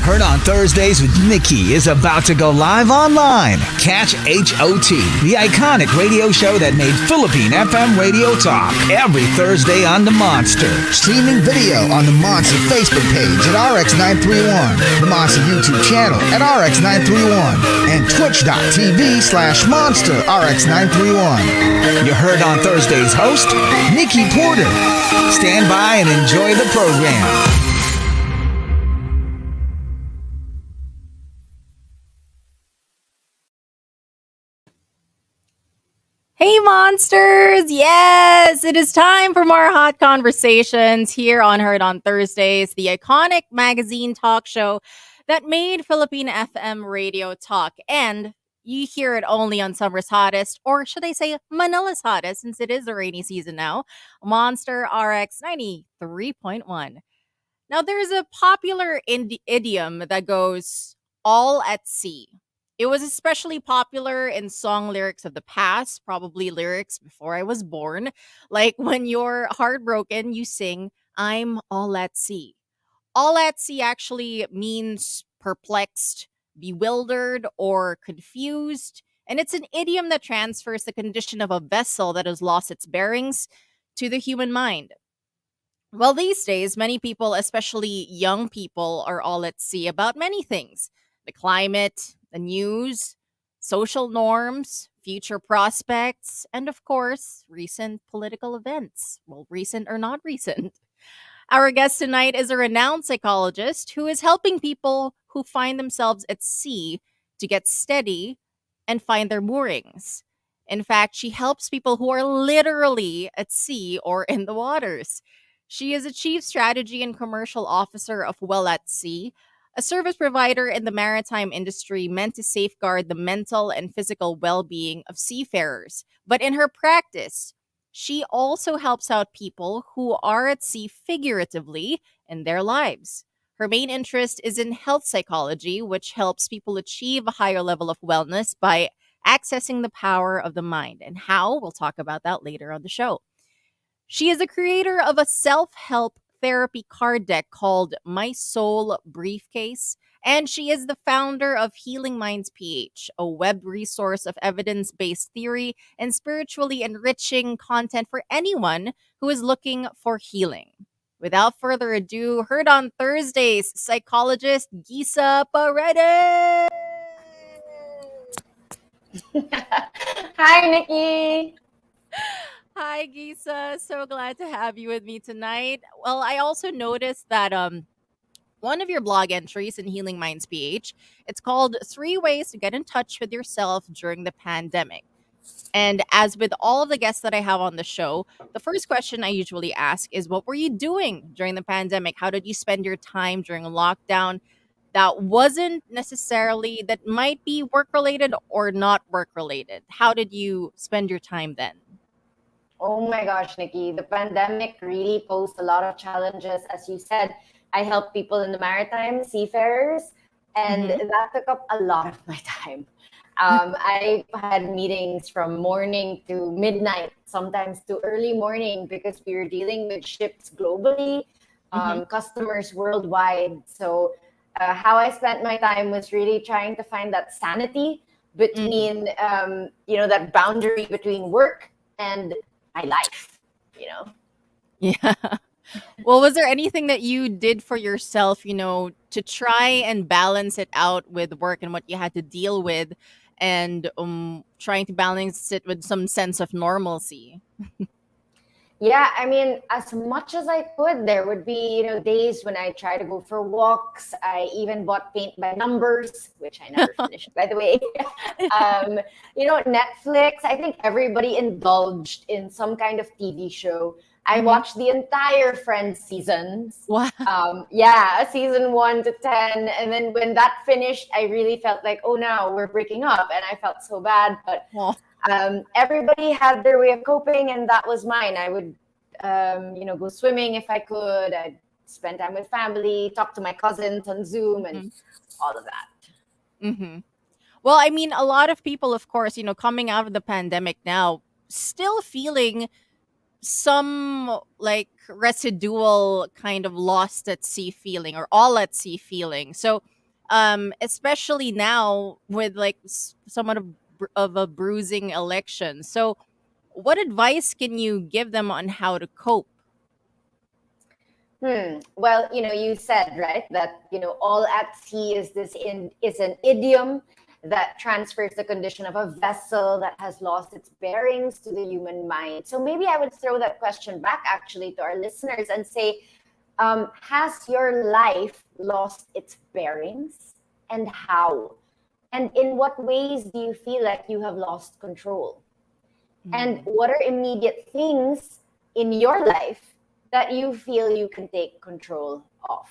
Heard on Thursdays with Nikki is about to go live online. Catch HOT, the iconic radio show that made Philippine FM radio talk, every Thursday on the Monster. Streaming video on the Monster Facebook page at RX931, the Monster YouTube channel at RX931, and twitch.tv/Monster RX931. You heard on Thursday's host, Nikki Porter. Stand by and enjoy the program. Hey monsters! Yes, it is time for more hot conversations here on Heard on Thursdays, the iconic magazine talk show that made Philippine FM radio talk. And you hear it only on Summer's Hottest, or should I say Manila's Hottest, since it is the rainy season now, Monster RX93.1. Now there's a popular idiom that goes, all at sea. It was especially popular in song lyrics of the past, probably lyrics before I was born. Like when you're heartbroken, you sing, I'm all at sea. All at sea actually means perplexed, bewildered, or confused. And it's an idiom that transfers the condition of a vessel that has lost its bearings to the human mind. Well, these days, many people, especially young people, are all at sea about many things. The climate, the news, social norms, future prospects, and of course, recent political events. Well, recent or not recent. Our guest tonight is a renowned psychologist who is helping people who find themselves at sea to get steady and find their moorings. In fact, she helps people who are literally at sea or in the waters. She is a chief strategy and commercial officer of WellAtSea, a service provider in the maritime industry meant to safeguard the mental and physical well-being of seafarers. But in her practice, she also helps out people who are at sea figuratively in their lives. Her main interest is in health psychology, which helps people achieve a higher level of wellness by accessing the power of the mind. And how? We'll talk about that later on the show. She is the creator of a self-help therapy card deck called My Soul Briefcase, and she is the founder of Healing Minds PH, a web resource of evidence-based theory and spiritually enriching content for anyone who is looking for healing. Without further ado, heard on Thursdays, psychologist GISA PAREDES. Hi, Nikki. Hi, GISA. So glad to have you with me tonight. Well, I also noticed that one of your blog entries in Healing Minds PH, it's called 3 Ways to Get in Touch with Yourself During the Pandemic. And as with all of the guests that I have on the show, the first question I usually ask is, what were you doing during the pandemic? How did you spend your time during lockdown? That wasn't necessarily, that might be work-related or not work-related. How did you spend your time then? Oh my gosh, Nikki, the pandemic really posed a lot of challenges. As you said, I help people in the maritime, seafarers, and that took up a lot of my time. I had meetings from morning to midnight, sometimes to early morning, because we were dealing with ships globally, customers worldwide. So how I spent my time was really trying to find that sanity between, that boundary between work and my life, Yeah. Well, was there anything that you did for yourself, to try and balance it out with work and what you had to deal with, and trying to balance it with some sense of normalcy? Yeah, I mean, as much as I could, there would be, days when I try to go for walks. I even bought paint by numbers, which I never finished, by the way. Netflix, I think everybody indulged in some kind of TV show. I watched the entire Friends seasons. Wow. Season 1 to 10. And then when that finished, I really felt like, oh, no, we're breaking up. And I felt so bad. But everybody had their way of coping, and that was mine. I would, go swimming if I could. I'd spend time with family, talk to my cousins on Zoom, and all of that. Well, I mean, a lot of people, of course, coming out of the pandemic now, still feeling some residual kind of lost at sea feeling or all at sea feeling. So especially now with like somewhat of a bruising election. So, what advice can you give them on how to cope? Well, you said, right, that, all at sea is an idiom that transfers the condition of a vessel that has lost its bearings to the human mind. So maybe I would throw that question back actually to our listeners and say, has your life lost its bearings, and how? And in what ways do you feel like you have lost control? And what are immediate things in your life that you feel you can take control of?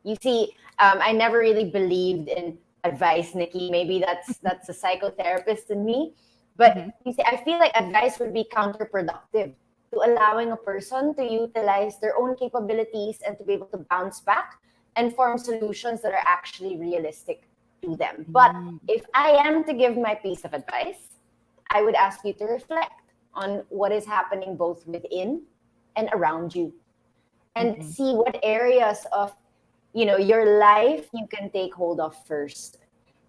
You see, I never really believed in advice, Nikki. Maybe that's a psychotherapist in me. But you see, I feel like advice would be counterproductive to allowing a person to utilize their own capabilities and to be able to bounce back and form solutions that are actually realistic to them. But if I am to give my piece of advice, I would ask you to reflect on what is happening both within and around you, and see what areas of your life you can take hold of first.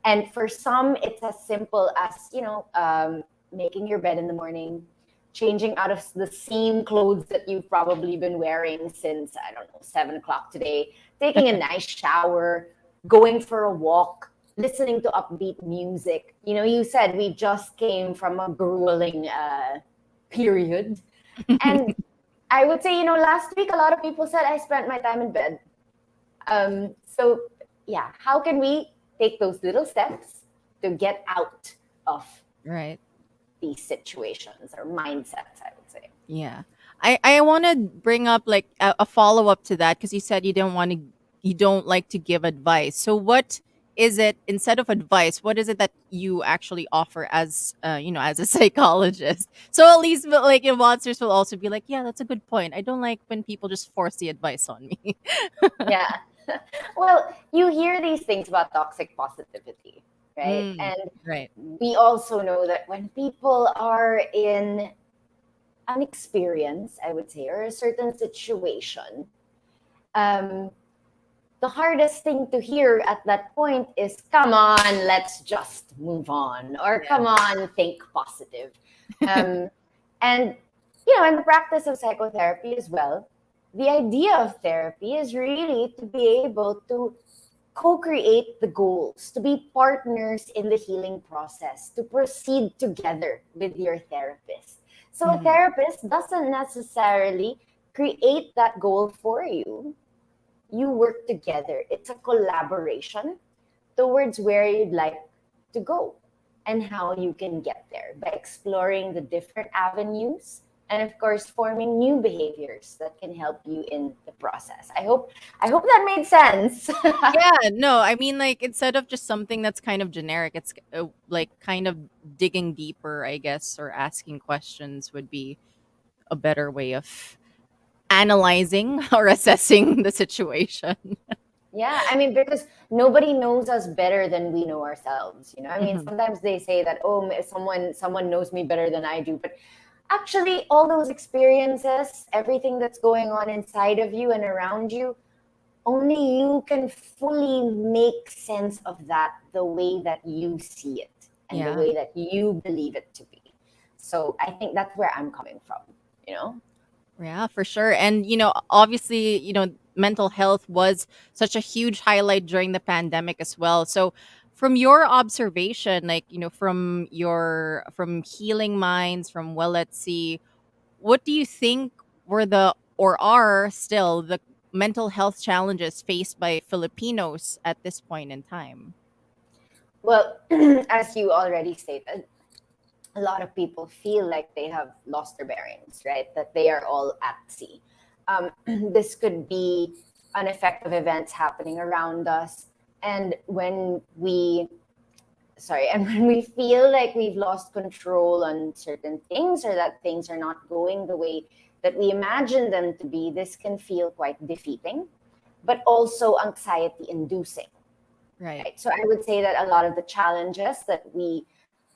And for some, it's as simple as making your bed in the morning, changing out of the same clothes that you've probably been wearing since, I don't know, 7 o'clock today, taking a nice shower, going for a walk, listening to upbeat music. You said we just came from a grueling period. And I would say, last week, a lot of people said I spent my time in bed. So yeah, how can we take those little steps to get out of these situations or mindsets, I would say? Yeah. I want to bring up like a follow up to that, because you said you don't like to give advice. So what is it, instead of advice, what is it that you actually offer as as a psychologist? So at least like your monsters will also be like, yeah, that's a good point. I don't like when people just force the advice on me. Yeah. Well, you hear these things about toxic positivity, right? And Right. we also know that when people are in an experience, I would say, or a certain situation, the hardest thing to hear at that point is, come on, let's just move on, or come on, think positive. And in the practice of psychotherapy as well, the idea of therapy is really to be able to co-create the goals, to be partners in the healing process, to proceed together with your therapist. So a therapist doesn't necessarily create that goal for you. You work together. It's a collaboration towards where you'd like to go and how you can get there by exploring the different avenues and, of course, forming new behaviors that can help you in the process. I hope that made sense. Yeah, no, I mean, like, instead of just something that's kind of generic, it's like kind of digging deeper, I guess, or asking questions would be a better way of analyzing or assessing the situation. Yeah, I mean, because nobody knows us better than we know ourselves. I mean, Mhm. sometimes they say that, oh, someone knows me better than I do, but actually, all those experiences, everything that's going on inside of you and around you, only you can fully make sense of that the way that you see it and the Yeah. way that you believe it to be. So I think that's where I'm coming from. Yeah, for sure. And, obviously, mental health was such a huge highlight during the pandemic as well. So, from your observation, like, from Healing Minds, from WellAtSea, what do you think were or are still the mental health challenges faced by Filipinos at this point in time? Well, as you already stated, a lot of people feel like they have lost their bearings, right? That they are all at sea. This could be an effect of events happening around us. And when we feel like we've lost control on certain things, or that things are not going the way that we imagine them to be, this can feel quite defeating, but also anxiety inducing. Right. So I would say that a lot of the challenges that we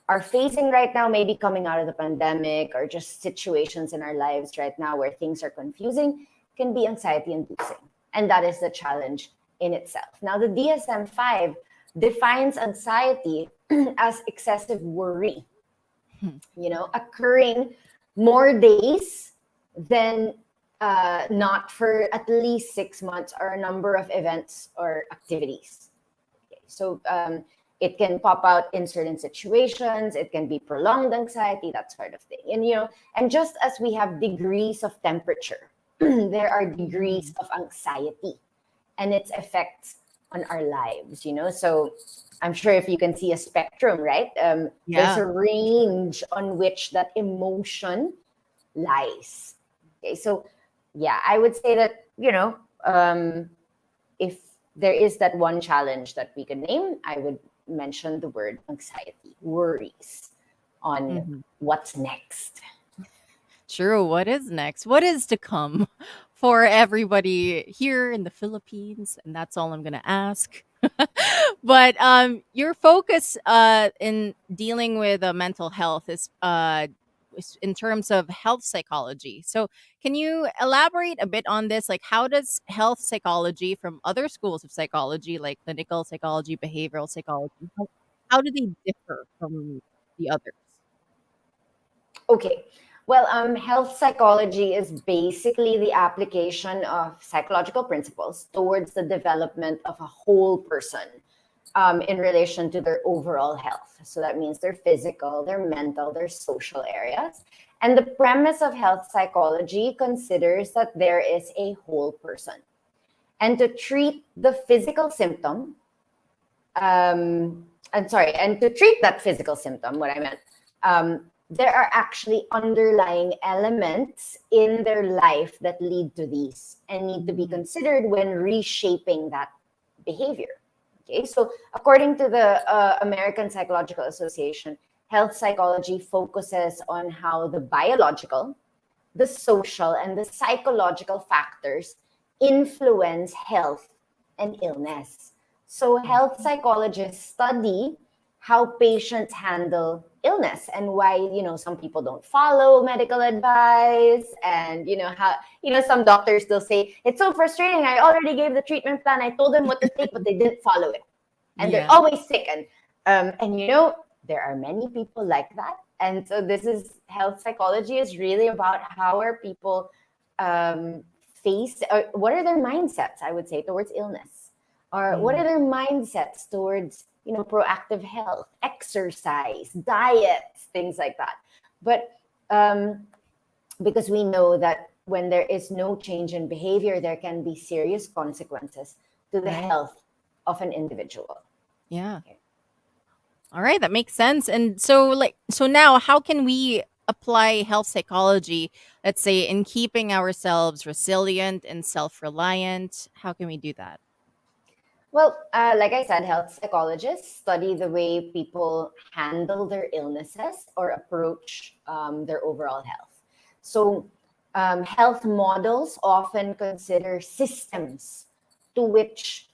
are facing right now, maybe coming out of the pandemic or just situations in our lives right now where things are confusing, can be anxiety inducing. And that is the challenge in itself. Now, the DSM 5 defines anxiety as excessive worry, Hmm. occurring more days than not for at least 6 months or a number of events or activities. Okay. So it can pop out in certain situations. It can be prolonged anxiety, that sort of thing. And just as we have degrees of temperature, there are degrees of anxiety and its effects on our lives. So I'm sure if you can see a spectrum, right? There's Yeah. a range on which that emotion lies. Okay, so yeah, I would say that, if there is that one challenge that we could name, I would mention the word anxiety, worries on Mhm. what's next. True. What is next? What is to come for everybody here in the Philippines? And that's all I'm gonna ask. But your focus in dealing with mental health is in terms of health psychology. So can you elaborate a bit on this? Like, how does health psychology from other schools of psychology, like clinical psychology, behavioral psychology, how do they differ from the others? Okay. Well, health psychology is basically the application of psychological principles towards the development of a whole person in relation to their overall health. So that means their physical, their mental, their social areas. And the premise of health psychology considers that there is a whole person. And to treat the physical symptom, and to treat that physical symptom, what I meant, there are actually underlying elements in their life that lead to these and need to be considered when reshaping that behavior. Okay, so according to the American Psychological Association, health psychology focuses on how the biological, the social, and the psychological factors influence health and illness. So health psychologists study how patients handle illness and why some people don't follow medical advice, and how some doctors, they'll say it's so frustrating, I already gave the treatment plan, I told them what to take, but they didn't follow it, and they're Yeah. always sick. And there are many people like that. And so this is health psychology is really about how are people face, or what are their mindsets, I would say, towards illness, or what are their mindsets towards proactive health, exercise, diets, things like that. But because we know that when there is no change in behavior, there can be serious consequences to the Right. health of an individual. Yeah. Okay. All right, that makes sense. And so now how can we apply health psychology, let's say in keeping ourselves resilient and self-reliant? How can we do that? Well, like I said, health psychologists study the way people handle their illnesses or approach their overall health. So, health models often consider systems to which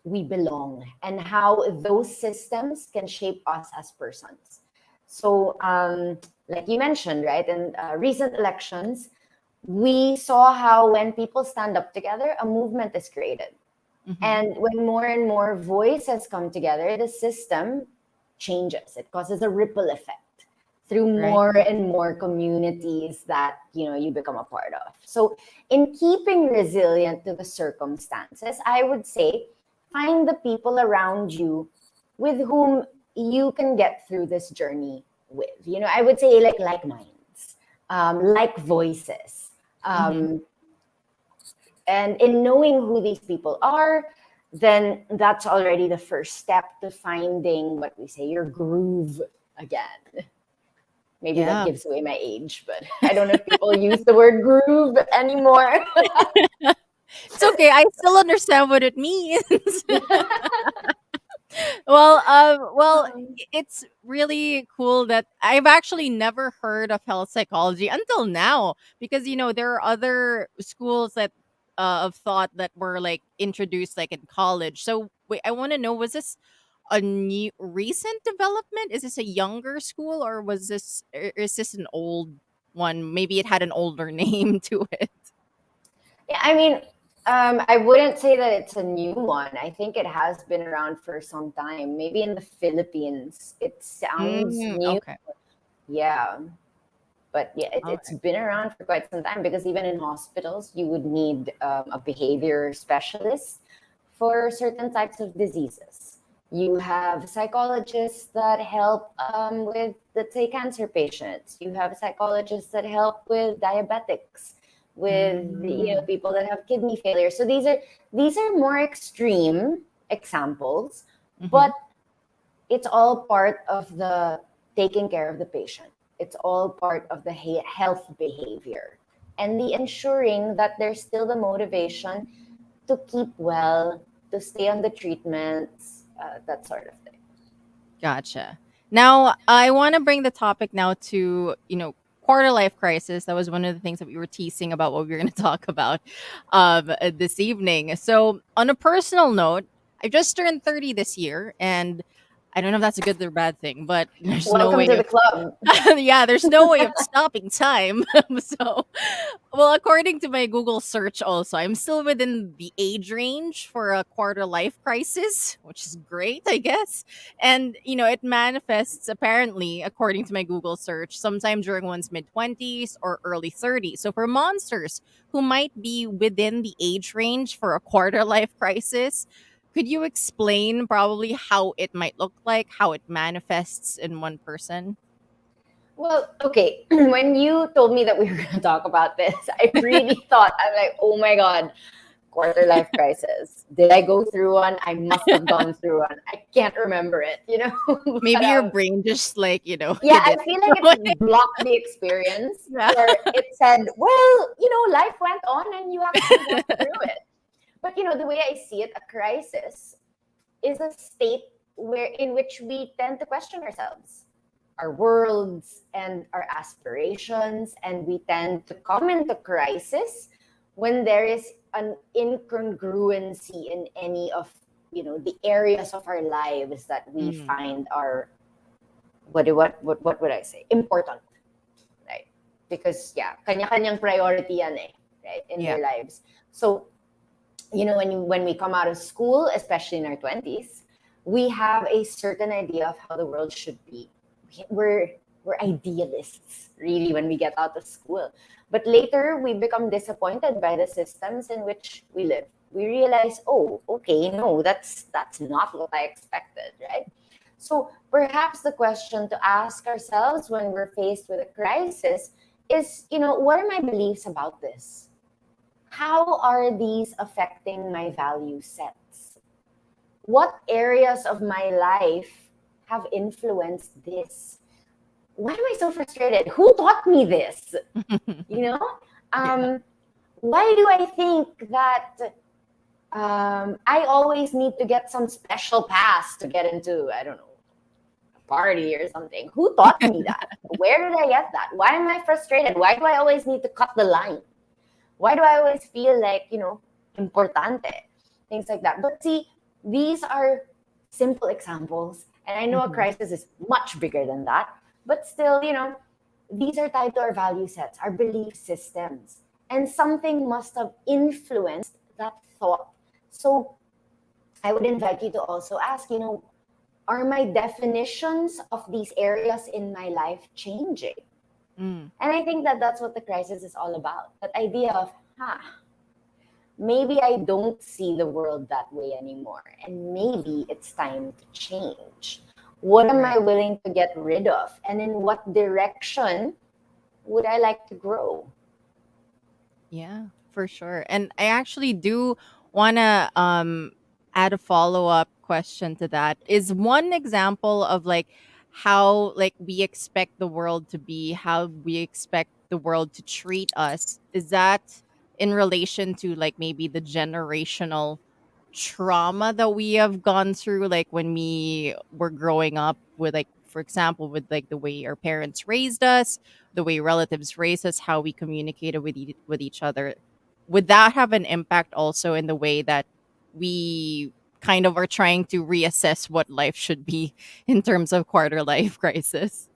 we belong and how those systems can shape us as persons. So, like you mentioned, right, in recent elections, we saw how when people stand up together, a movement is created. Mhm. And when more and more voices come together, the system changes. It causes a ripple effect through Right. more and more communities that you become a part of. So, in keeping resilient to the circumstances, I would say find the people around you with whom you can get through this journey with. I would say like minds, like voices. Mhm. And in knowing who these people are, then that's already the first step to finding what we say, your groove again. Maybe that Yeah. gives away my age, but I don't know if people use the word groove anymore. It's okay. I still understand what it means. Well, it's really cool that I've actually never heard of health psychology until now, because there are other schools that of thought that were like introduced like in college. So wait, I want to know, was this a new recent development? Is this a younger school, or is this an old one? Maybe it had an older name to it. Yeah, I mean, I wouldn't say that it's a new one. I think it has been around for some time. Maybe in the Philippines, it sounds new. Okay. Yeah. But yeah, it's Okay. been around for quite some time because even in hospitals, you would need a behavior specialist for certain types of diseases. You have psychologists that help with, let's say, cancer patients. You have psychologists that help with diabetics, with Mm. people that have kidney failure. So these are more extreme examples, Mm-hmm. but it's all part of the taking care of the patient. It's all part of the health behavior and the ensuring that there's still the motivation to keep well, to stay on the treatments, that sort of thing. Gotcha. Now, I want to bring the topic now to, quarter life crisis. That was one of the things that we were teasing about what we were going to talk about this evening. So, on a personal note, I just turned 30 this year, and I don't know if that's a good or bad thing, but there's no Welcome way to the of club. yeah, there's no way of stopping time. So, well, according to my Google search, also, I'm still within the age range for a quarter life crisis, which is great, I guess. And, it manifests apparently, according to my Google search, sometime during one's mid 20s or early 30s. So, for monsters who might be within the age range for a quarter life crisis, could you explain probably how it might look like, how it manifests in one person? Well, okay. When you told me that we were going to talk about this, I really thought, I'm like, oh my God, quarter life crisis. Did I go through one? I must have gone through one. I can't remember it. But Maybe your brain just like, yeah, hid I it. feel like it blocked the experience Yeah. where it said, well, life went on and you actually went through it. But the way I see it, a crisis is a state in which we tend to question ourselves, our worlds and our aspirations, and we tend to come into crisis when there is an incongruency in any of the areas of our lives that we Mm, find are what would I say, important, right? Because yeah, kanya-kanyang priority yan right, in yeah. their lives. So when we come out of school, especially in our 20s, we have a certain idea of how the world should be. We're idealists, really, when we get out of school. But later, we become disappointed by the systems in which we live. We realize, oh, okay, no, that's not what I expected, right? So perhaps the question to ask ourselves when we're faced with a crisis is, what are my beliefs about this? How are these affecting my value sets? What areas of my life have influenced this? Why am I so frustrated? Who taught me this? You know? Yeah. Why do I think that I always need to get some special pass to get into, I don't know, a party or something? Who taught me that? Where did I get that? Why am I frustrated? Why do I always need to cut the line? Why do I always feel like, importante? Things like that. But see, these are simple examples. And I know a Mhm. crisis is much bigger than that. But still, these are tied to our value sets, our belief systems. And something must have influenced that thought. So I would invite you to also ask, are my definitions of these areas in my life changing? Mm. And I think that that's what the crisis is all about. That idea of, maybe I don't see the world that way anymore. And maybe it's time to change. What am I Right. willing to get rid of? And in what direction would I like to grow? Yeah, for sure. And I actually do want to add a follow-up question to that. Is one example of like how like we expect the world to be, how we expect the world to treat us. Is that in relation to like maybe the generational trauma that we have gone through like when we were growing up with like for example with like the way our parents raised us, the way relatives raised us, how we communicated with each other? Would that have an impact also in the way that we kind of are trying to reassess what life should be in terms of quarter life crisis?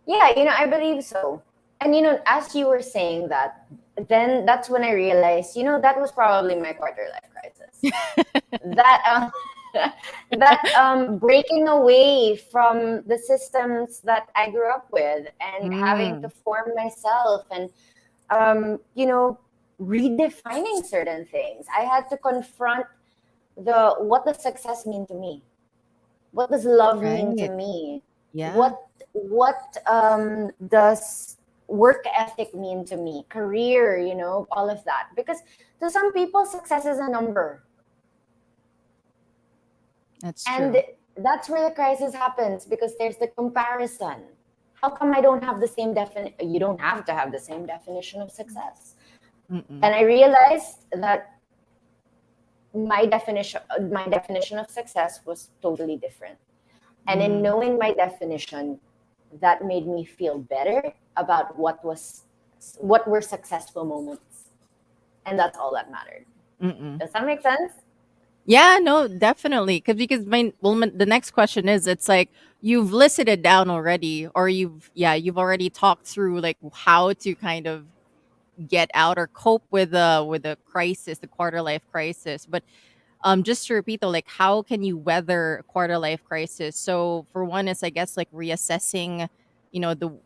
Yeah, I believe so. And as you were saying that, then that's when I realized, that was probably my quarter life crisis. That that breaking away from the systems that I grew up with and having to form myself and redefining certain things. I had to confront what does success mean to me? What does love mean to Right. me? Yeah. What does work ethic mean to me? Career, all of that. Because to some people, success is a number. That's And true. that's where the crisis happens because there's the comparison. How come I don't have the same definition? You don't have to have the same definition of success. Mm-mm. And I realized that my definition of success was totally different. And in knowing my definition, that made me feel better about what were successful moments. And that's all that mattered. Mm-mm. Does that make sense? Yeah, no, definitely. The next question is, it's like you've listed it down already, or you've already talked through like how to kind of get out or cope with the crisis, the quarter life crisis. But just to repeat though, like how can you weather a quarter life crisis? So for one, it's I guess like reassessing, the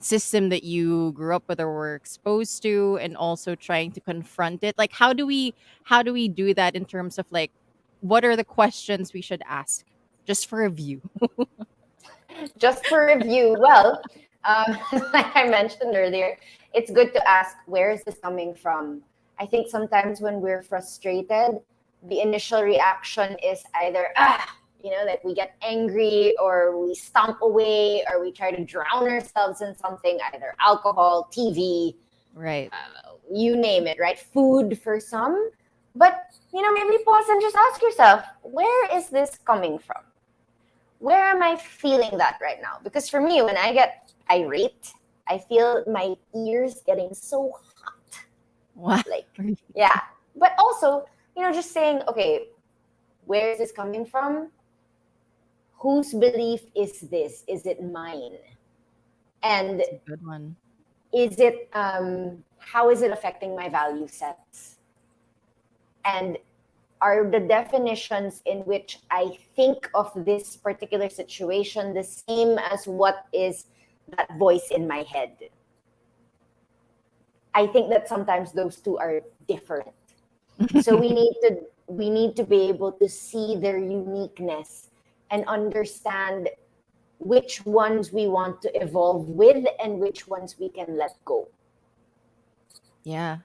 system that you grew up with or were exposed to, and also trying to confront it. Like how do we do that in terms of like what are the questions we should ask just for review? Just for review, well, like I mentioned earlier, it's good to ask, where is this coming from? I think sometimes when we're frustrated, the initial reaction is either, like we get angry or we stomp away or we try to drown ourselves in something, either alcohol, TV, Right. you name it, right? Food for some. But, maybe pause and just ask yourself, where is this coming from? Where am I feeling that right now? Because for me, when I get irate, I feel my ears getting so hot. Wow. Like, yeah. But also, just saying, okay, where is this coming from? Whose belief is this? Is it mine? And That's a good one. is it, how is it affecting my value sets? And are the definitions in which I think of this particular situation the same as what is that voice in my head? I think that sometimes those two are different. So we need to be able to see their uniqueness and understand which ones we want to evolve with and which ones we can let go. Yeah.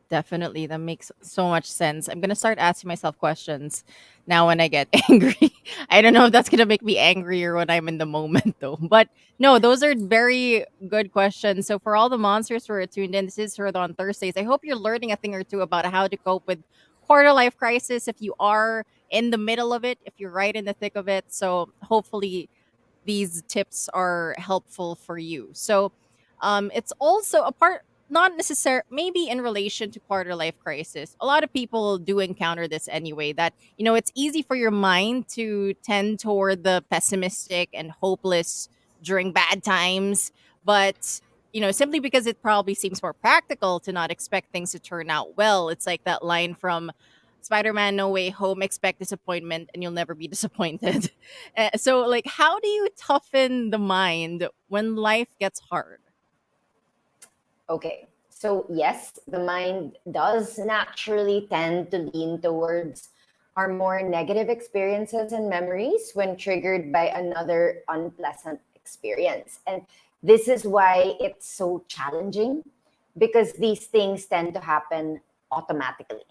Definitely. That makes so much sense. I'm going to start asking myself questions now when I get angry. I don't know if that's going to make me angrier when I'm in the moment, though. But no, those are very good questions. So, for all the monsters who are tuned in, this is Heard on Thursdays. I hope you're learning a thing or two about how to cope with quarter life crisis if you are in the middle of it, if you're right in the thick of it. So, hopefully, these tips are helpful for you. So, it's also a part, not necessary, maybe in relation to quarter life crisis. A lot of people do encounter this anyway. That it's easy for your mind to tend toward the pessimistic and hopeless during bad times, but simply because it probably seems more practical to not expect things to turn out well. It's like that line from Spider-Man No Way Home, expect disappointment and you'll never be disappointed. So, like, how do you toughen the mind when life gets hard? Okay. So, yes, the mind does naturally tend to lean towards our more negative experiences and memories when triggered by another unpleasant experience. And this is why it's so challenging because these things tend to happen automatically.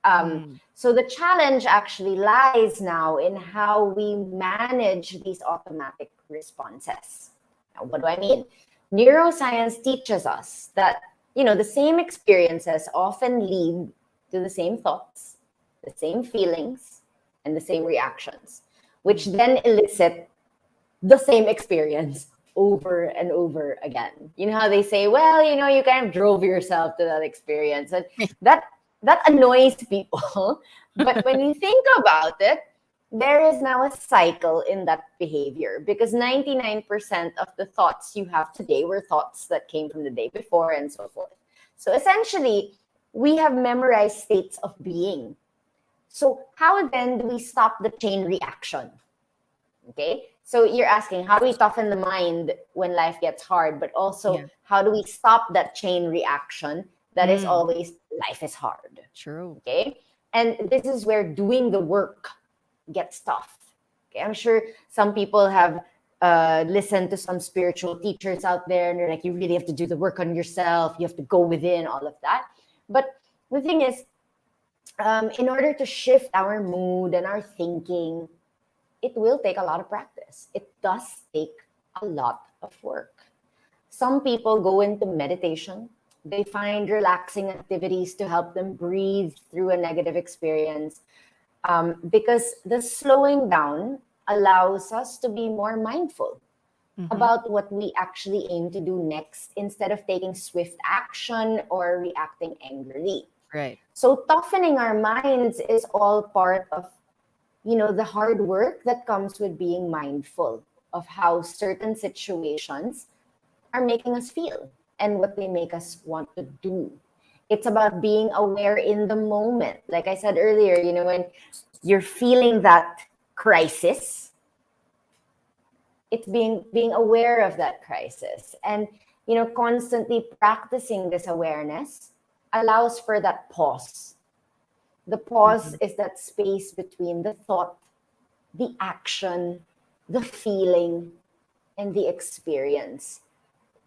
Mm, So the challenge actually lies now in how we manage these automatic responses. Now, what do I mean? Neuroscience teaches us that, the same experiences often lead to the same thoughts, the same feelings, and the same reactions, which then elicit the same experience over and over again. You know how they say, well, you kind of drove yourself to that experience. And that annoys people. But when you think about it, there is now a cycle in that behavior because 99% of the thoughts you have today were thoughts that came from the day before and so forth. So essentially, we have memorized states of being. So how then do we stop the chain reaction? Okay, so you're asking, how do we toughen the mind when life gets hard? But also, how do we stop that chain reaction that is always life is hard? True. Okay, and this is where doing the work gets tough. Okay, I'm sure some people have listened to some spiritual teachers out there, and they're like, you really have to do the work on yourself. You have to go within, all of that. But the thing is, in order to shift our mood and our thinking, it will take a lot of practice. It does take a lot of work. Some people go into meditation. They find relaxing activities to help them breathe through a negative experience, because the slowing down allows us to be more mindful about what we actually aim to do next instead of taking swift action or reacting angrily. Right. So toughening our minds is all part of, the hard work that comes with being mindful of how certain situations are making us feel and what they make us want to do. It's about being aware in the moment. Like I said earlier, when you're feeling that crisis, it's being aware of that crisis. And, constantly practicing this awareness allows for that pause. The pause is that space between the thought, the action, the feeling, and the experience.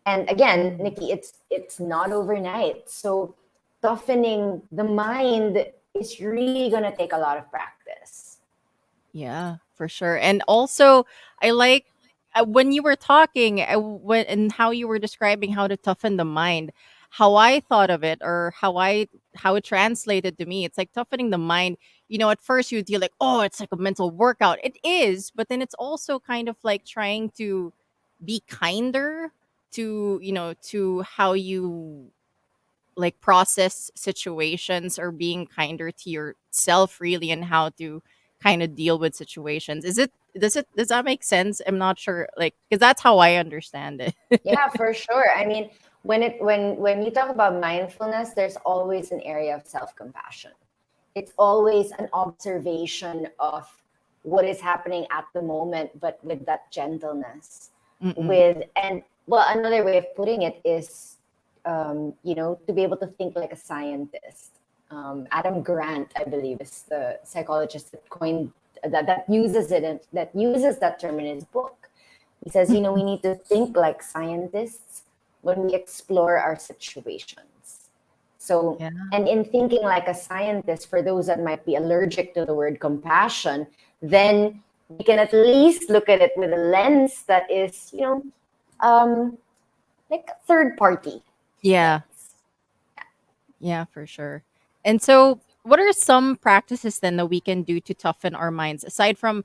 And again, Nikki, it's not overnight. So toughening the mind is really going to take a lot of practice. Yeah, for sure. And also, I like when you were talking and how you were describing how to toughen the mind, how I thought of it, or how it translated to me. It's like toughening the mind. At first you'd feel like, oh, it's like a mental workout. It is, but then it's also kind of like trying to be kinder to how you like process situations, or being kinder to yourself really, and how to kind of deal with situations. Does that make sense? I'm not sure, like, because that's how I understand it. Yeah, for sure. I mean, when you talk about mindfulness, there's always an area of self-compassion. It's always an observation of what is happening at the moment, but with that gentleness. Another way of putting it is, to be able to think like a scientist. Adam Grant, I believe, is the psychologist that coined that uses it, and that uses that term in his book. He says, we need to think like scientists when we explore our situations. So, and in thinking like a scientist, for those that might be allergic to the word compassion, then we can at least look at it with a lens that is, like third party. Yeah. Yeah, for sure. And so, what are some practices then that we can do to toughen our minds, aside from,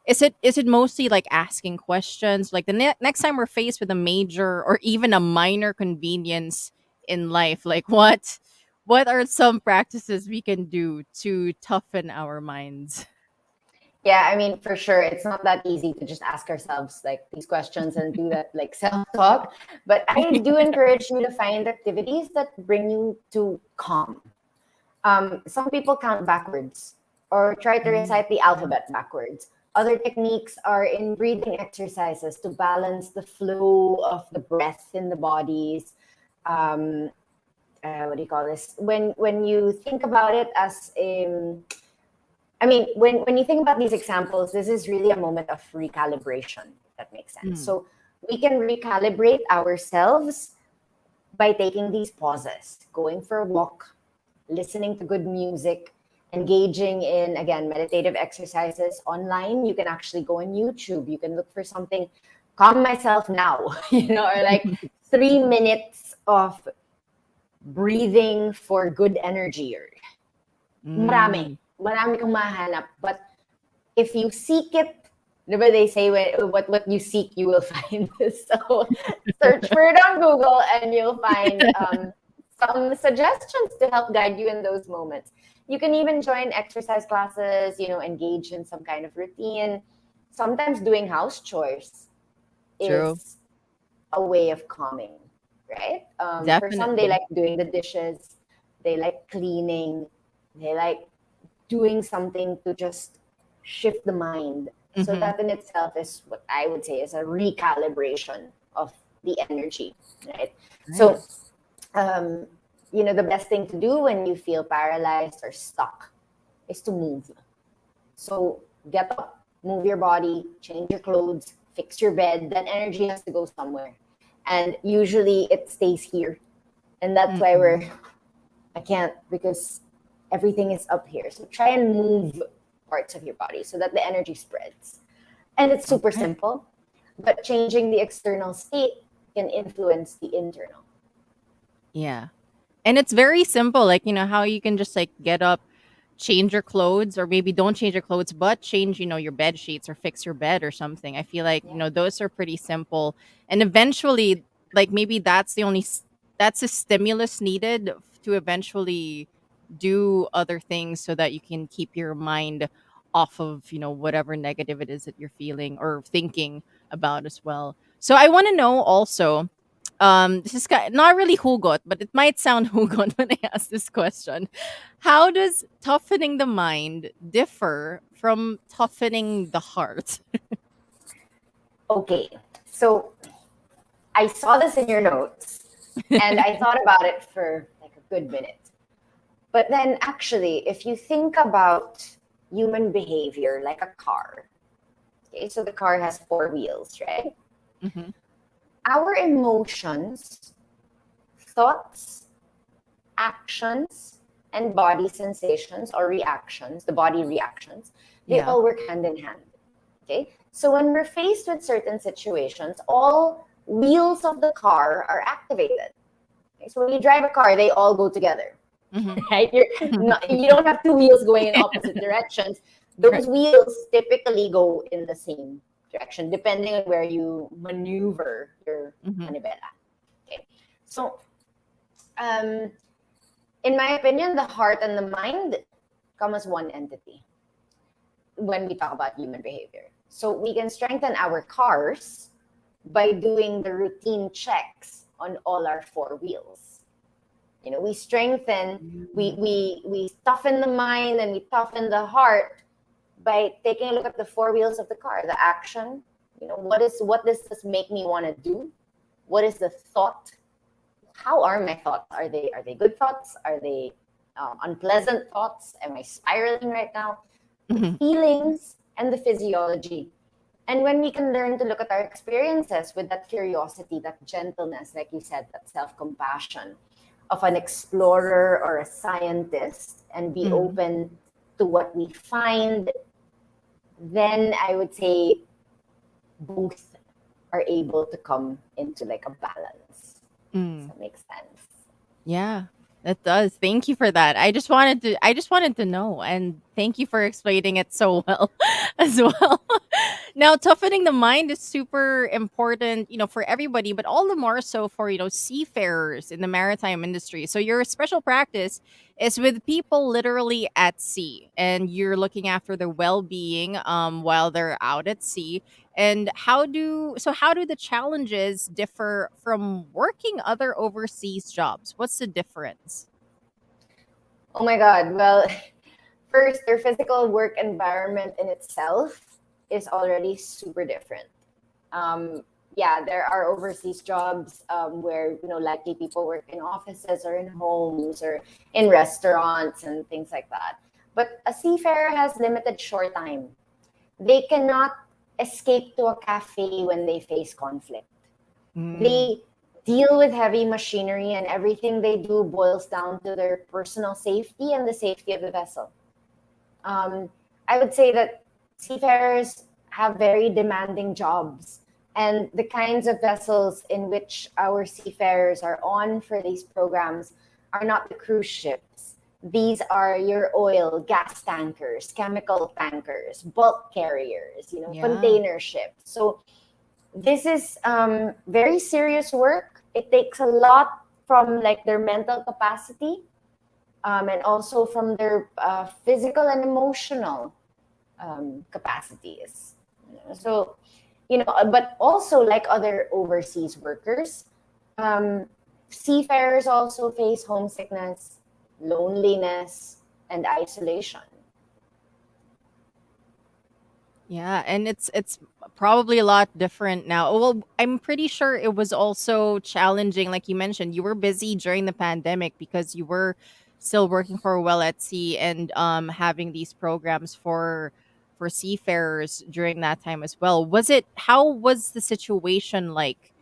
is it mostly like asking questions, like the next time we're faced with a major or even a minor convenience in life, like what are some practices we can do to toughen our minds? Yeah, I mean, for sure, it's not that easy to just ask ourselves like these questions and do that like self-talk. But I do encourage you to find activities that bring you to calm. Some people count backwards or try to recite the alphabet backwards. Other techniques are in breathing exercises to balance the flow of the breath in the bodies. What do you call this? When you think about it as when you think about these examples, this is really a moment of recalibration, if that makes sense. So we can recalibrate ourselves by taking these pauses, going for a walk, listening to good music, engaging in, again, meditative exercises online. You can actually go on YouTube. You can look for something, calm myself now, or like 3 minutes of breathing for good energy. Or marami kang mahanap. But if you seek it, remember they say what you seek, you will find. So search for it on Google and you'll find some suggestions to help guide you in those moments. You can even join exercise classes, engage in some kind of routine. Sometimes doing house chores True. is a way of calming, right? For some, they Definitely. like doing the dishes, they like cleaning, they like doing something to just shift the mind. So Mm-hmm. that in itself is what I would say is a recalibration of the energy, right? Right. So, um, the best thing to do when you feel paralyzed or stuck is to move. So get up, move your body, change your clothes, fix your bed. That energy has to go somewhere. And usually it stays here. And that's why Mm-hmm. I can't, because everything is up here. So try and move parts of your body so that the energy spreads. And it's super Okay. simple, but changing the external state can influence the internal. Yeah. And it's very simple, like, how you can just like get up, change your clothes, or maybe don't change your clothes, but change, your bed sheets or fix your bed or something. I feel like, Yeah. those are pretty simple. And eventually, like maybe that's a stimulus needed to eventually do other things so that you can keep your mind off of, whatever negative it is that you're feeling or thinking about as well. So I want to know also, this is not really hugot, but it might sound hugot when I ask this question. How does toughening the mind differ from toughening the heart? Okay. So I saw this in your notes and I thought about it for like a good minute. But then actually, if you think about human behavior like a car, okay, so the car has four wheels, right? Hmm. Our emotions, thoughts, actions, and body sensations or reactions, the body reactions, they Yeah. all work hand in hand. Okay. So when we're faced with certain situations, all wheels of the car are activated. Okay? So when you drive a car, they all go together. Hmm. Right? You don't have two wheels going in opposite directions. Right. Those wheels typically go in the same direction, depending on where you maneuver your Hmm. manivela. Okay. So, um, in my opinion, the heart and the mind come as one entity when we talk about human behavior. So we can strengthen our cars by doing the routine checks on all our four wheels. We strengthen, we toughen the mind and we toughen the heart by taking a look at the four wheels of the car, the action. What does this make me want to do? What is the thought? How are my thoughts? Are they good thoughts? Are they unpleasant thoughts? Am I spiraling right now? The Hmm. feelings and the physiology. And when we can learn to look at our experiences with that curiosity, that gentleness, like you said, that self-compassion of an explorer or a scientist, and be Hmm. open to what we find, then I would say both are able to come into like a balance. Does Mm. that make sense? Yeah, that does. Thank you for that. I just wanted to know, and thank you for explaining it so well as well. Now, toughening the mind is super important, for everybody, but all the more so for, seafarers in the maritime industry. So your special practice is with people literally at sea, and you're looking after their well-being while they're out at sea. And how do the challenges differ from working other overseas jobs? What's the difference? Oh my God. Well, first, their physical work environment in itself is already super different. Um, yeah, there are overseas jobs where likely people work in offices or in homes or in restaurants and things like that. But a seafarer has limited shore time. They cannot escape to a cafe when they face conflict. Mm, They deal with heavy machinery, and everything they do boils down to their personal safety and the safety of the vessel. um, I would say that seafarers have very demanding jobs, and the kinds of vessels in which our seafarers are on for these programs are not the cruise ships. These are your oil, gas tankers, chemical tankers, bulk carriers, yeah. container ships. So this is very serious work. It takes a lot from like their mental capacity, and also from their physical and emotional capacities. So, but also like other overseas workers, um, seafarers also face homesickness, loneliness, and isolation. Yeah, and it's probably a lot different now. Well, I'm pretty sure it was also challenging, like you mentioned. You were busy during the pandemic because you were still working for Well at Sea and having these programs for seafarers during that time as well. How was the situation like,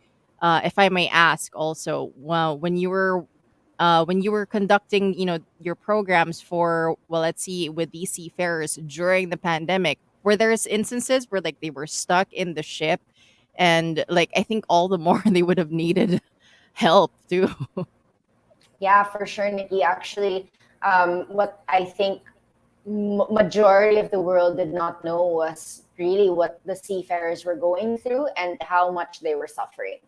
if I may ask also, well, when you were conducting, your programs for, well, let's see, with these seafarers during the pandemic, were there instances where like they were stuck in the ship, and like I think all the more they would have needed help too. Yeah, for sure, Nikki. Actually, what I think majority of the world did not know was really what the seafarers were going through and how much they were suffering.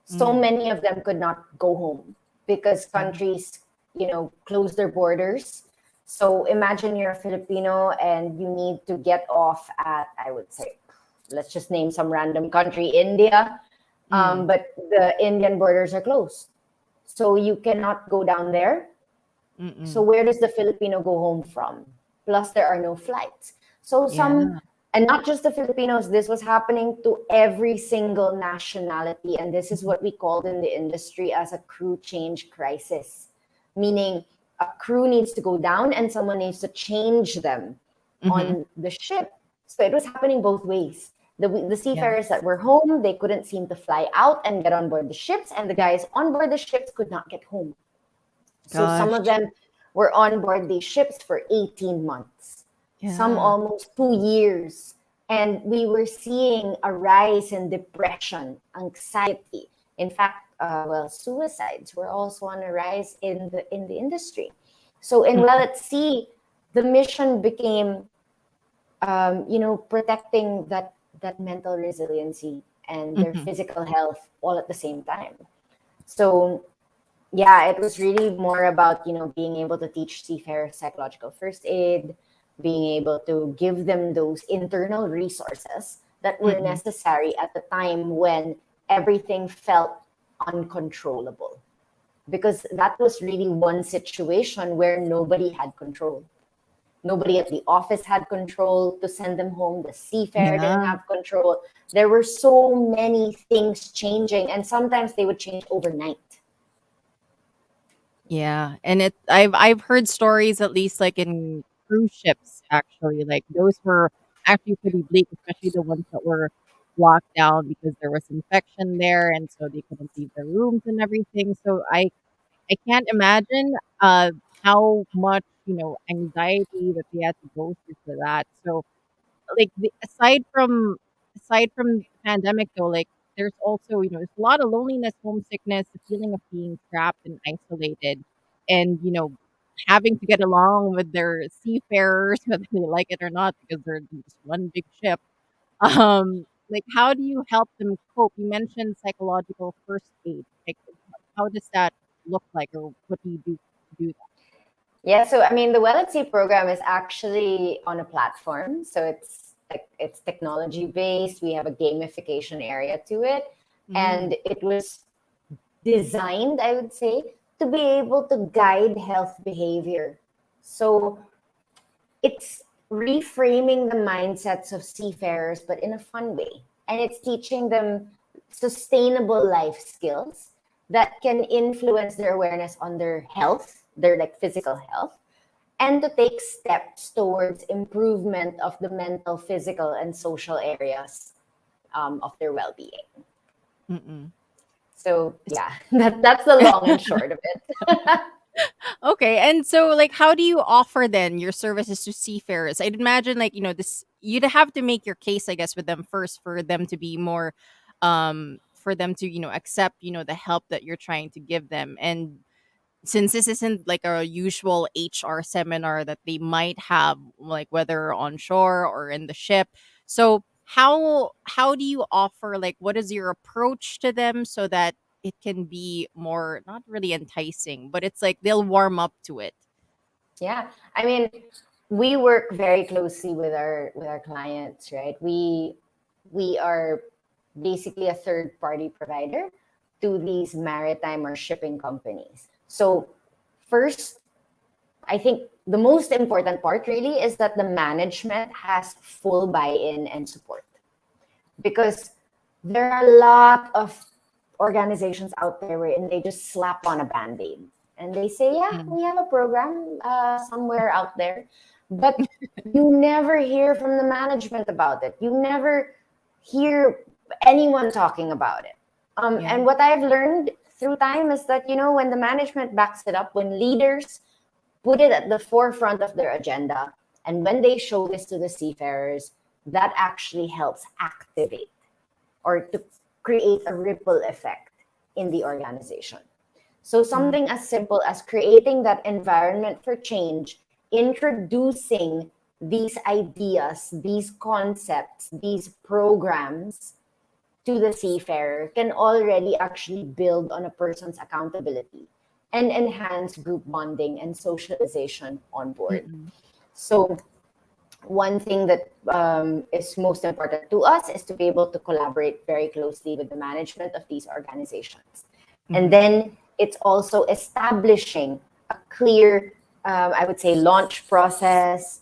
So Mm, many of them could not go home because yeah. countries, closed their borders. So imagine you're a Filipino and you need to get off at, I would say, let's just name some random country, India. Mm, But the Indian borders are closed. So you cannot go down there. So mm-mm. where does the Filipino go home from? Plus, there are no flights. So Yeah. and not just the Filipinos, this was happening to every single nationality. And this is Mhm, what we called in the industry as a crew change crisis, meaning a crew needs to go down and someone needs to change them mhm. on the ship. So it was happening both ways. The Yeah. seafarers that were home, they couldn't seem to fly out and get on board the ships, and the guys on board the ships could not get home. So some of Gosh. them were on board these ships for 18 months, some Yeah. almost 2 years. And we were seeing a rise in depression, anxiety. In fact, suicides were also on a rise in the industry. So in Well Mhm, at Sea, the mission became, protecting that mental resiliency and their mhm, physical health all at the same time. So yeah, it was really more about, being able to teach seafarers psychological first aid, being able to give them those internal resources that were mm-mm. necessary at the time when everything felt uncontrollable. Because that was really one situation where nobody had control. Nobody at the office had control to send them home. The seafarer didn't Yeah. have control. There were so many things changing, and sometimes they would change overnight. Yeah, and I've heard stories, at least like in cruise ships actually, like those were actually pretty bleak, especially the ones that were locked down because there was infection there and so they couldn't leave their rooms and everything. So I can't imagine how much, anxiety that they had to go through for that. So like aside from the pandemic though, like there's also, there's a lot of loneliness, homesickness, the feeling of being trapped and isolated, and having to get along with their seafarers whether they like it or not because they're just one big ship. Like how do you help them cope? You mentioned psychological first aid. Like how does that look like, or what do you do to do Yeah, so I mean, the WellAtSea program is actually on a platform. So it's technology based. We have a gamification area to it, that? and it was designed, I would say, to be able to guide health behavior. So it's reframing the mindsets of seafarers, but in a fun way. And it's teaching them sustainable life skills that can influence their awareness on their health, their like physical health, and to take steps towards improvement of the mental, physical, and social areas of their well-being. Mm-mm. So yeah, that's the long and short of it. Okay, and so like how do you offer then your services to seafarers? I'd imagine like, this you'd have to make your case, I guess, with them first for them to be more for them to, accept, the help that you're trying to give them. And since this isn't like a usual HR seminar that they might have, like whether on shore or in the ship, so how do you offer, like what is your approach to them so that it can be more, not really enticing, but it's like they'll warm up to it? Yeah. I mean, we work very closely with our clients, right? We are basically a third party provider to these maritime or shipping companies. So first, I think the most important part really is that the management has full buy-in and support, because there are a lot of organizations out there wherein they just slap on a band-aid and they say, yeah, Mm. we have a program somewhere out there, but you never hear from the management about it. You never hear anyone talking about it. Yeah. And what I've learned through time is that, when the management backs it up, when leaders put it at the forefront of their agenda, and when they show this to the seafarers, that actually helps activate or to create a ripple effect in the organization. So, Mm. something as simple as creating that environment for change, introducing these ideas, these concepts, these programs to the seafarer can already actually build on a person's accountability and enhance group bonding and socialization on board. Mm-mm. So, one thing that is most important to us is to be able to collaborate very closely with the management of these organizations. And Mhm. then it's also establishing a clear, I would say, launch process,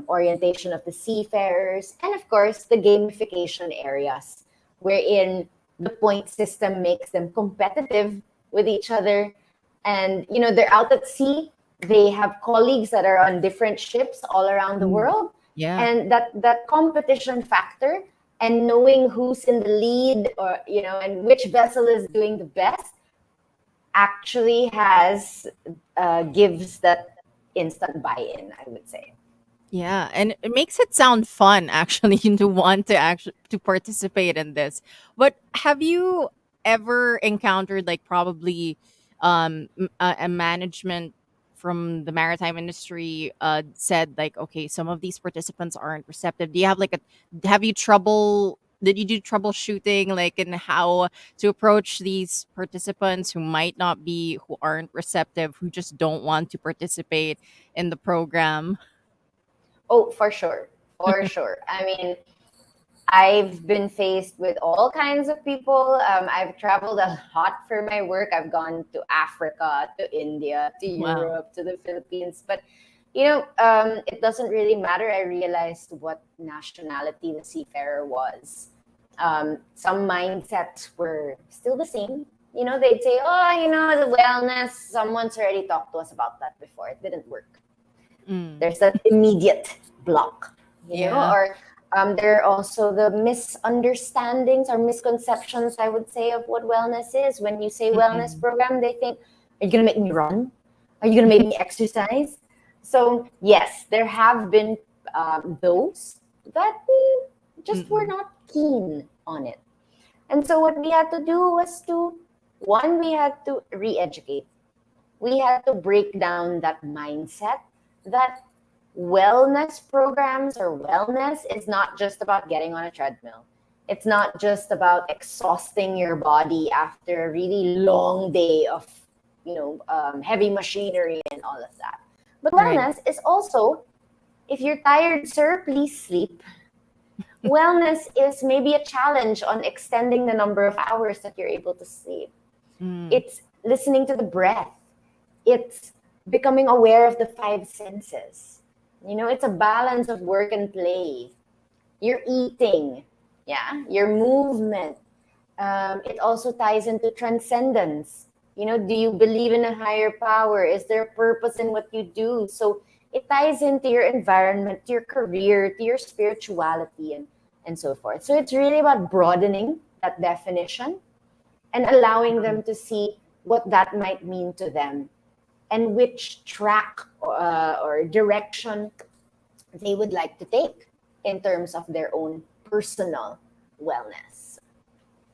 orientation of the seafarers, and of course, the gamification areas, wherein the point system makes them competitive with each other. And, they're out at sea, they have colleagues that are on different ships all around the Mm. world, Yeah. and that competition factor and knowing who's in the lead, or and which vessel is doing the best actually has gives that instant buy-in, I would say. Yeah, and it makes it sound fun actually to want to actually to participate in this. But have you ever encountered like probably a management from the maritime industry said like, okay, some of these participants aren't receptive. Do you have like a have you trouble did you do troubleshooting like in how to approach these participants who aren't receptive, who just don't want to participate in the program? Oh, for sure. For sure. I mean, I've been faced with all kinds of people. I've traveled a lot for my work. I've gone to Africa, to India, to Wow. Europe, to the Philippines. But, it doesn't really matter. I realized what nationality the seafarer was. Some mindsets were still the same. They'd say, oh, the wellness, someone's already talked to us about that before. It didn't work. Mm. There's that immediate block, Yeah. or there are also the misunderstandings or misconceptions, I would say, of what wellness is. When you say wellness Mm-mm. program, they think, are you going to make me run? Are you going to make me exercise? So, yes, there have been those that just were Mm-mm. not keen on it. And so, what we had to do was one, we had to re educate. We had to break down that mindset that wellness programs or wellness is not just about getting on a treadmill. It's not just about exhausting your body after a really long day of, heavy machinery and all of that. But Right. wellness is also, if you're tired, sir, please sleep. Wellness is maybe a challenge on extending the number of hours that you're able to sleep. Mm. It's listening to the breath. It's becoming aware of the five senses. It's a balance of work and play. Your eating, yeah, your movement. It also ties into transcendence. Do you believe in a higher power? Is there purpose in what you do? So it ties into your environment, to your career, to your spirituality, and so forth. So it's really about broadening that definition and allowing them to see what that might mean to them and which track or direction they would like to take in terms of their own personal wellness.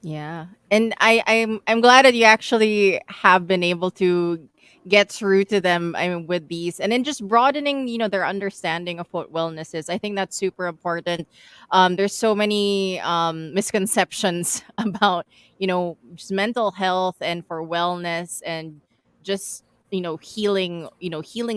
Yeah. And I'm glad that you actually have been able to get through to them, I mean, with these, and then just broadening, their understanding of what wellness is. I think that's super important. There's so many misconceptions about, just mental health and for wellness, and just healing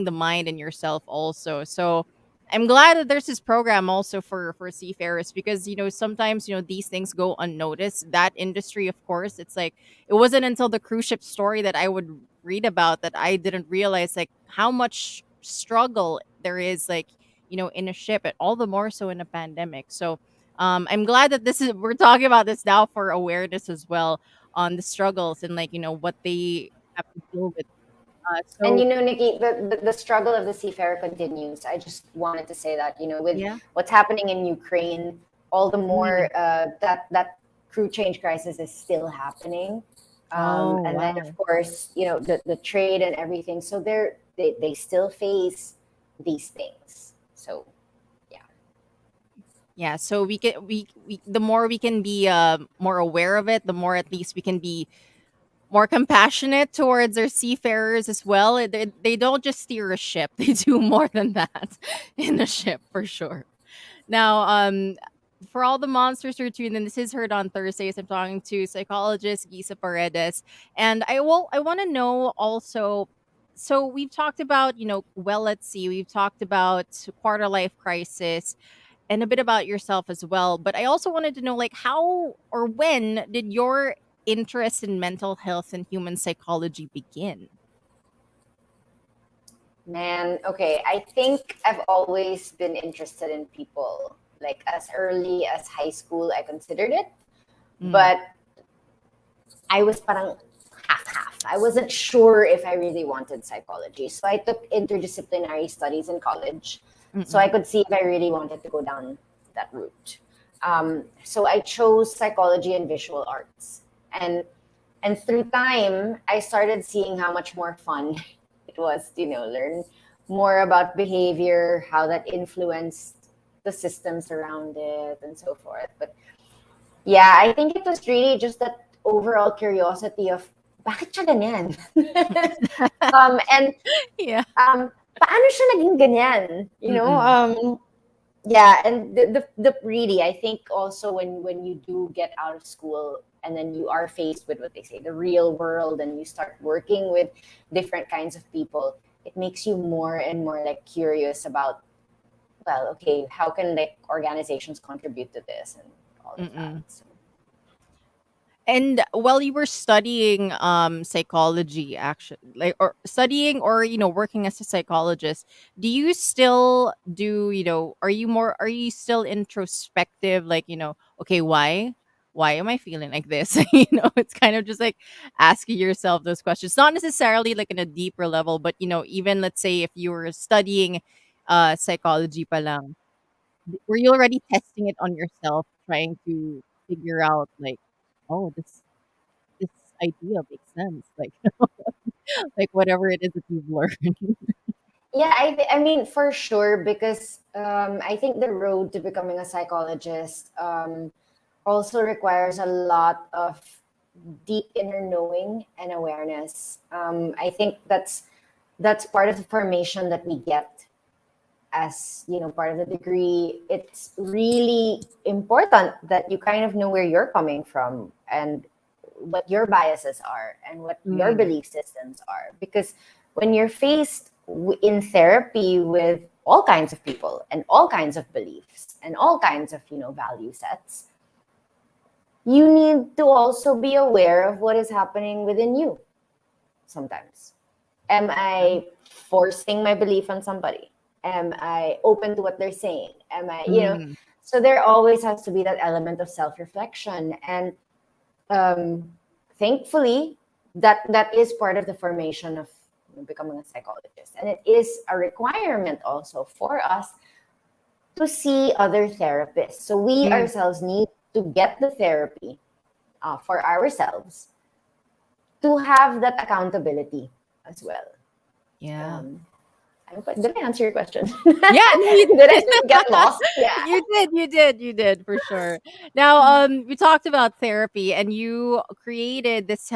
the mind and yourself also. So I'm glad that there's this program also for seafarers, because sometimes these things go unnoticed. That industry, of course, it's like it wasn't until the cruise ship story that I would read about that I didn't realize like how much struggle there is, like in a ship, and all the more so in a pandemic. So I'm glad that this is we're talking about this now for awareness as well, on the struggles and like what they have to deal with. And So Nikki, the struggle of the seafarer continues. I just wanted to say that, with yeah. what's happening in Ukraine, all the more Mm. that crew change crisis is still happening. Oh And then, wow. of course, the trade and everything. So they still face these things. So, yeah. Yeah, so we the more we can be more aware of it, the more at least we can be more compassionate towards our seafarers as well. They don't just steer a ship; they do more than that in a ship for sure. Now, for all the monsters who are tuned in, this is heard on Thursdays. I'm talking to psychologist GISA Paredes, and I want to know also. So we've talked about WellAtSea. We've talked about quarter life crisis and a bit about yourself as well. But I also wanted to know, like, how or when did your interest in mental health and human psychology begin? Man, okay. I think I've always been interested in people. Like as early as high school, I considered it. Mm, But I was parang half-half. I wasn't sure if I really wanted psychology. So I took interdisciplinary studies in college so I mm-mm, could see if I really wanted to go down that route. So I chose psychology and visual arts. And through time, I started seeing how much more fun it was to, learn more about behavior, how that influenced the systems around it, and so forth. But yeah, I think it was really just that overall curiosity of bakit siya ganyan? And yeah. paano siya naging ganyan? Mm-mm, Yeah, and the really, I think also when you do get out of school and then you are faced with what they say, the real world, and you start working with different kinds of people, it makes you more and more like curious about, well, okay, how can like organizations contribute to this and all of that. mm-mm. So. And while you were studying psychology, actually, like, or studying, or working as a psychologist, do you still do, are you still introspective, like, okay, why am I feeling like this? It's kind of just like asking yourself those questions, not necessarily like in a deeper level, but even let's say if you were studying psychology pa lang, were you already testing it on yourself, trying to figure out like, oh, this idea makes sense, like like whatever it is that you've learned. Yeah, I mean, for sure, because I think the road to becoming a psychologist also requires a lot of deep inner knowing and awareness. I think that's part of the formation that we get as part of the degree. It's really important that you kind of know where you're coming from and what your biases are and what your Mm, belief systems are, because when you're faced in therapy with all kinds of people and all kinds of beliefs and all kinds of value sets, you need to also be aware of what is happening within you. Sometimes, am yeah. I forcing my belief on somebody? Am I open to what they're saying? Am I, Mm, so there always has to be that element of self-reflection. And um, thankfully, that is part of the formation of becoming a psychologist, and it is a requirement also for us to see other therapists. So we mm, ourselves need to get the therapy for ourselves to have that accountability as well. yeah. Um, did I answer your question? Yeah, no, you Did I just get lost? Yeah. you did for sure. Now, we talked about therapy, and you created this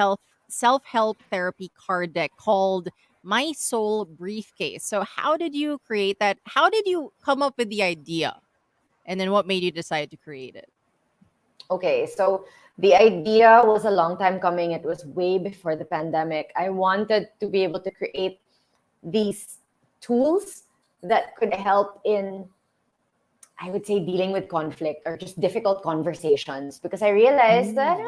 self-help therapy card deck called My Soul Briefcase. So how did you create that? How did you come up with the idea? And then what made you decide to create it? Okay, so the idea was a long time coming. It was way before the pandemic. I wanted to be able to create these tools that could help in, I would say, dealing with conflict or just difficult conversations, because I realized that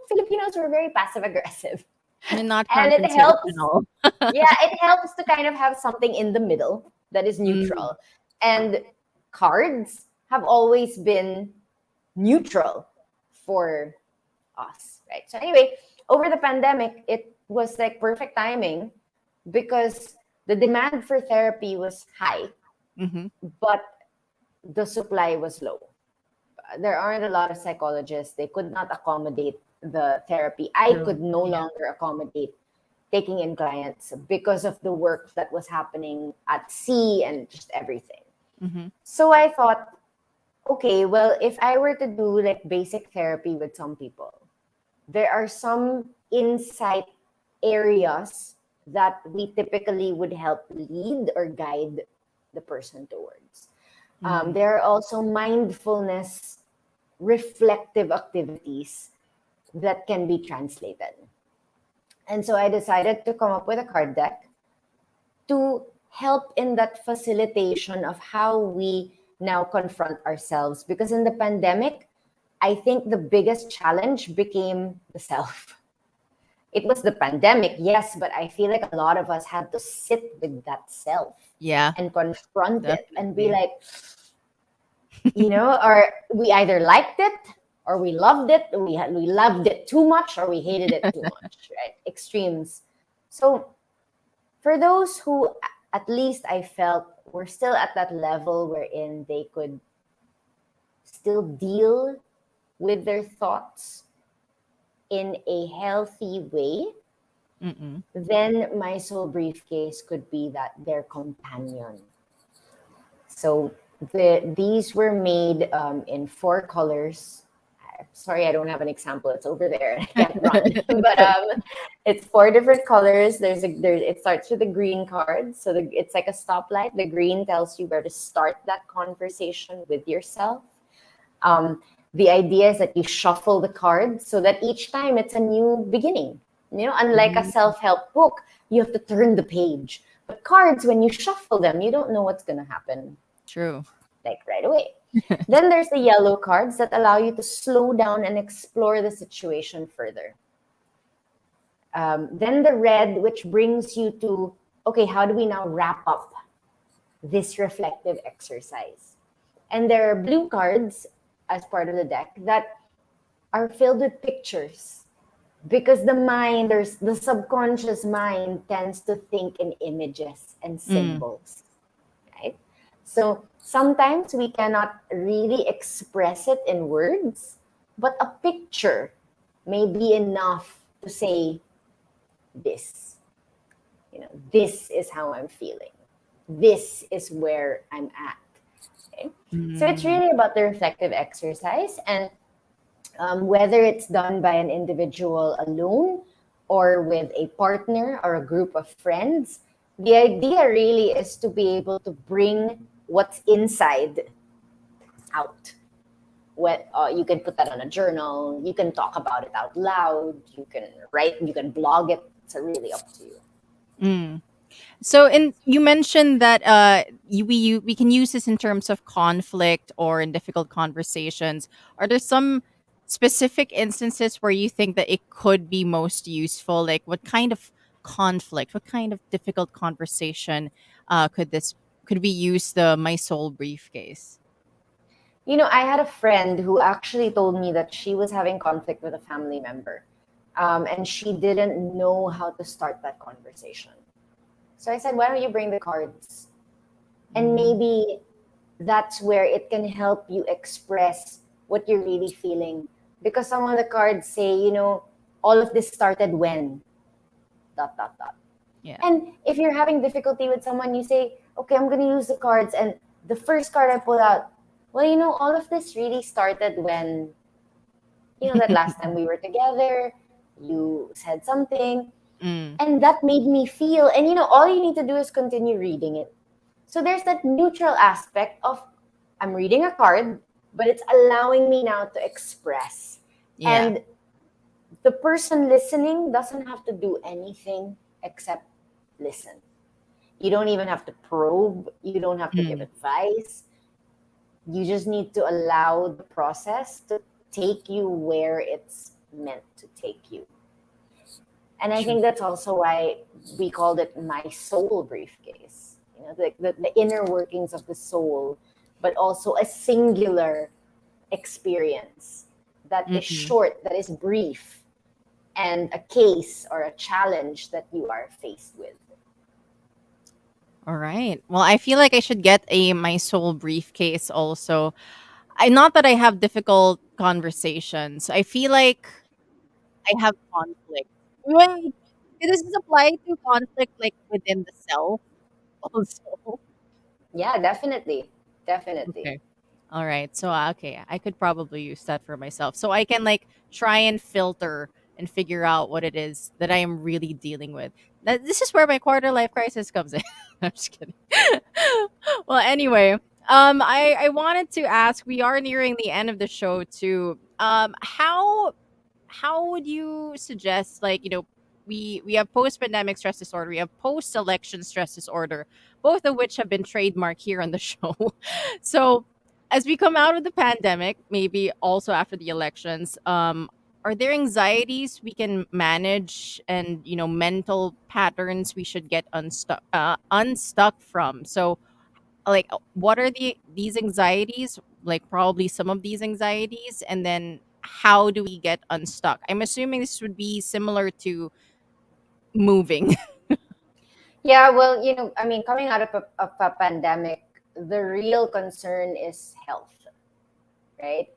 Filipinos were very passive aggressive. And not And it helps, confrontational. yeah, it helps to kind of have something in the middle that is Mm. neutral. And cards have always been neutral for us, right? So anyway, over the pandemic, it was like perfect timing because the demand for therapy was high, Mhm. but the supply was low. There aren't a lot of psychologists. They could not accommodate the therapy. I True. could no Yeah. longer accommodate taking in clients because of the work that was happening at sea and just everything. Mhm. So I thought, okay, well, if I were to do like basic therapy with some people, there are some insight areas that we typically would help lead or guide the person towards. Mm. There are also mindfulness, reflective activities that can be translated. And so I decided to come up with a card deck to help in that facilitation of how we now confront ourselves. Because in the pandemic, I think the biggest challenge became the self. It was the pandemic, yes, but I feel like a lot of us had to sit with that self Yeah, and confront it and be definitely. like, or we either liked it or we loved it, we loved it too much or we hated it too much, right? Extremes. So for those who, at least I felt, were still at that level wherein they could still deal with their thoughts in a healthy way, Mm-mm. then my soul briefcase could be that their companion. So these were made in 4 colors. Sorry, I don't have an example. It's over there. I can't run. But it's 4 different colors. It starts with the green card. So it's like a stoplight. The green tells you where to start that conversation with yourself. Um, the idea is that you shuffle the cards so that each time it's a new beginning. Unlike a Mm. self-help book, you have to turn the page. But cards, when you shuffle them, you don't know what's going to happen True. like right away. Then there's the yellow cards that allow you to slow down and explore the situation further. Then the red, which brings you to, okay, how do we now wrap up this reflective exercise? And there are blue cards as part of the deck that are filled with pictures, because the subconscious mind tends to think in images and Mm. symbols, right? So sometimes we cannot really express it in words, but a picture may be enough to say this. This is how I'm feeling. This is where I'm at. Okay? So it's Mm. really about the reflective exercise, and whether it's done by an individual alone or with a partner or a group of friends, the idea really is to be able to bring what's inside out. You can put that on a journal, you can talk about it out loud, you can write, you can blog it. It's really up to you. Mm. So, you mentioned that we can use this in terms of conflict or in difficult conversations. Are there some specific instances where you think that it could be most useful? Like, what kind of conflict, what kind of difficult conversation could we use the My Soul briefcase? I had a friend who actually told me that she was having conflict with a family member, and she didn't know how to start that conversation. So I said, why don't you bring the cards? And Mm. maybe that's where it can help you express what you're really feeling. Because some of the cards say, all of this started when, dot, dot, dot. Yeah. And if you're having difficulty with someone, you say, okay, I'm going to use the cards. And the first card I pull out, well, all of this really started when, that last time we were together, you said something, Mm. and that made me feel. And, all you need to do is continue reading it. So there's that neutral aspect of, I'm reading a card, but it's allowing me now to express. Yeah. And the person listening doesn't have to do anything except listen. You don't even have to probe, you don't have to give Mm, advice. You just need to allow the process to take you where it's meant to take you. And I true. think that's also why we called it my soul briefcase. The inner workings of the soul, but also a singular experience that is Mm-mm. short, that is brief, and a case or a challenge that you are faced with. All right. Well, I feel like I should get a my soul briefcase also. I not that I have difficult conversations. I feel like I have conflict. Wait, does this apply to conflict like within the self also? Yeah, definitely. Definitely. Okay. All right. So okay, I could probably use that for myself. So I can like try and filter and figure out what it is that I am really dealing with. This is where my quarter life crisis comes in. I'm just kidding. Well, anyway, I wanted to ask. We are nearing the end of the show too. How would you suggest, like, we have post pandemic stress disorder, we have post election stress disorder, both of which have been trademarked here on the show. So as we come out of the pandemic, maybe also after the elections, are there anxieties we can manage, and mental patterns we should get unstuck from? So like, what are these anxieties, like probably some of these anxieties, and then how do we get unstuck? I'm assuming this would be similar to moving. Yeah, well, I mean, coming out of a pandemic, the real concern is health, right?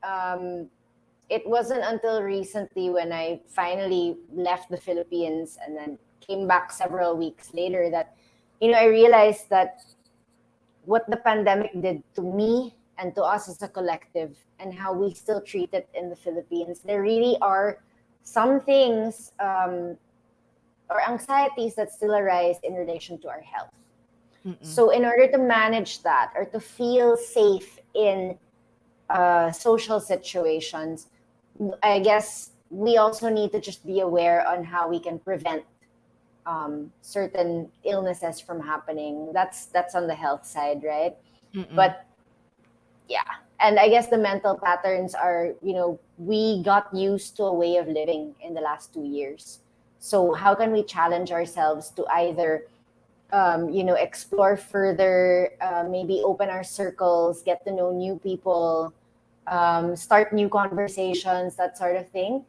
It wasn't until recently when I finally left the Philippines and then came back several weeks later that, I realized that what the pandemic did to me and to us as a collective and how we still treat it in the Philippines, there really are some things or anxieties that still arise in relation to our health. Mm-mm. So, in order to manage that or to feel safe in social situations, I guess we also need to just be aware on how we can prevent certain illnesses from happening. That's on the health side, right? Mm-mm. But yeah, and I guess the mental patterns are, we got used to a way of living in the last 2 years. So how can we challenge ourselves to either explore further, maybe open our circles, get to know new people, start new conversations, that sort of thing.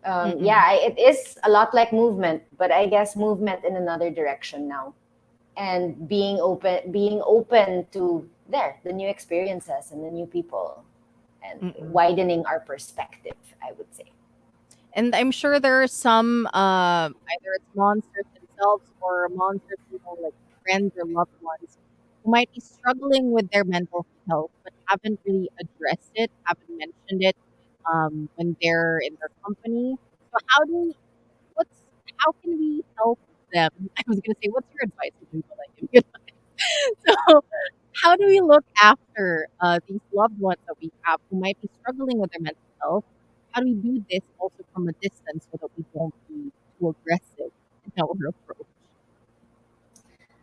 Mm-mm. Yeah, it is a lot like movement, but I guess movement in another direction now, and being open to the new experiences and the new people, and Mm-mm. widening our perspective, I would say. And I'm sure there are some, either it's monsters themselves or monsters, like friends or loved ones, who might be struggling with their mental health but haven't really addressed it, haven't mentioned it, when they're in their company. So what's how can we help them? I was gonna say, what's your advice to people like him? So how do we look after these loved ones that we have who might be struggling with their mental health? How do we do this also from a distance so that we don't be too aggressive in our approach?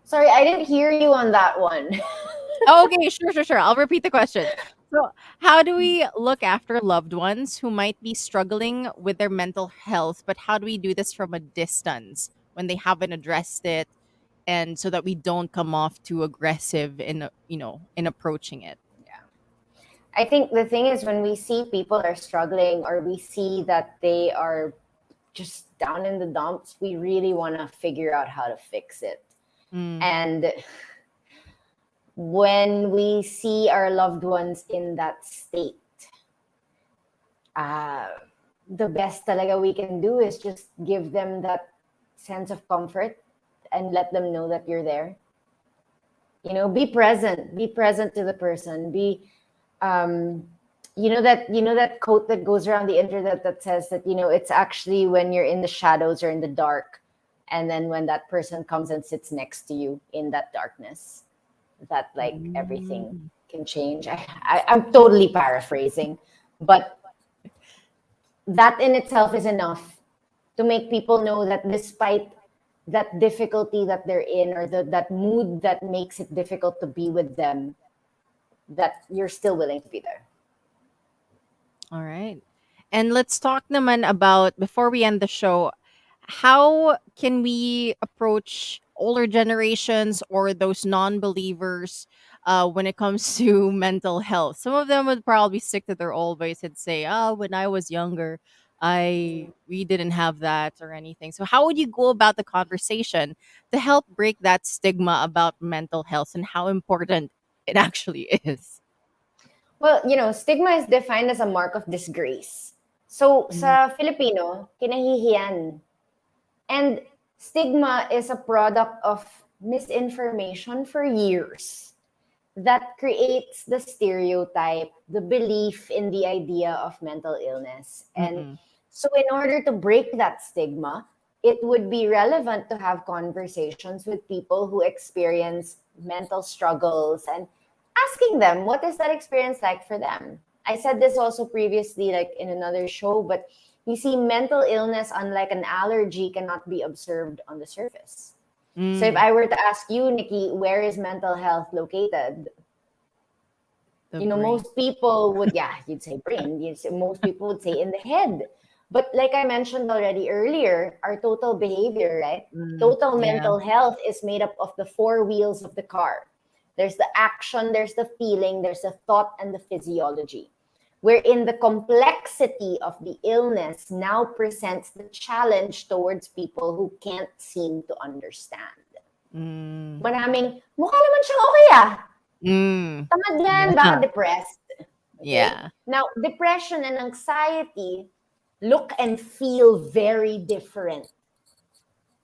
Sorry, I didn't hear you on that one. Oh, okay, sure. I'll repeat the question. So, how do we look after loved ones who might be struggling with their mental health, but how do we do this from a distance when they haven't addressed it, and so that we don't come off too aggressive in approaching it? I think the thing is, when we see people are struggling or we see that they are just down in the dumps, we really want to figure out how to fix it. Mm, And when we see our loved ones in that state, uh, the best talaga we can do is just give them that sense of comfort and let them know that you're there. Be present to the person. Um, that quote that goes around the internet that says that, it's actually when you're in the shadows or in the dark, and then when that person comes and sits next to you in that darkness, that like everything mm. can change. I'm totally paraphrasing, but that in itself is enough to make people know that despite that difficulty that they're in, or that mood that makes it difficult to be with them, that you're still willing to be there. All right. And let's talk naman about, before we end the show, how can we approach older generations or those non-believers when it comes to mental health? Some of them would probably stick to their old ways and say, "Oh, when I was younger, I we didn't have that or anything." So how would you go about the conversation to help break that stigma about mental health and how important it actually is? Well, stigma is defined as a mark of disgrace. So Mm, sa Filipino, kinahihiyan. And stigma is a product of misinformation for years that creates the stereotype, the belief in the idea of mental illness. And mm-mm. so, in order to break that stigma, it would be relevant to have conversations with people who experience mental struggles and asking them what is that experience like for them. I said this also previously, like in another show, but you see, mental illness, unlike an allergy, cannot be observed on the surface. So if Mm, I were to ask you, Nikki, where is mental health located? the brain. Most people would, yeah, you'd say brain. Most people would say in the head. But like I mentioned already earlier, our total behavior, right? Mm, Total yeah, mental health is made up of the four wheels of the car. There's the action, there's the feeling, there's the thought, and the physiology. Wherein the complexity of the illness now presents the challenge towards people who can't seem to understand. mm, Maraming, mukha naman siyang okay ah. mm, Tamad yan, baka yeah, depressed. Okay? yeah, Now, depression and anxiety look and feel very different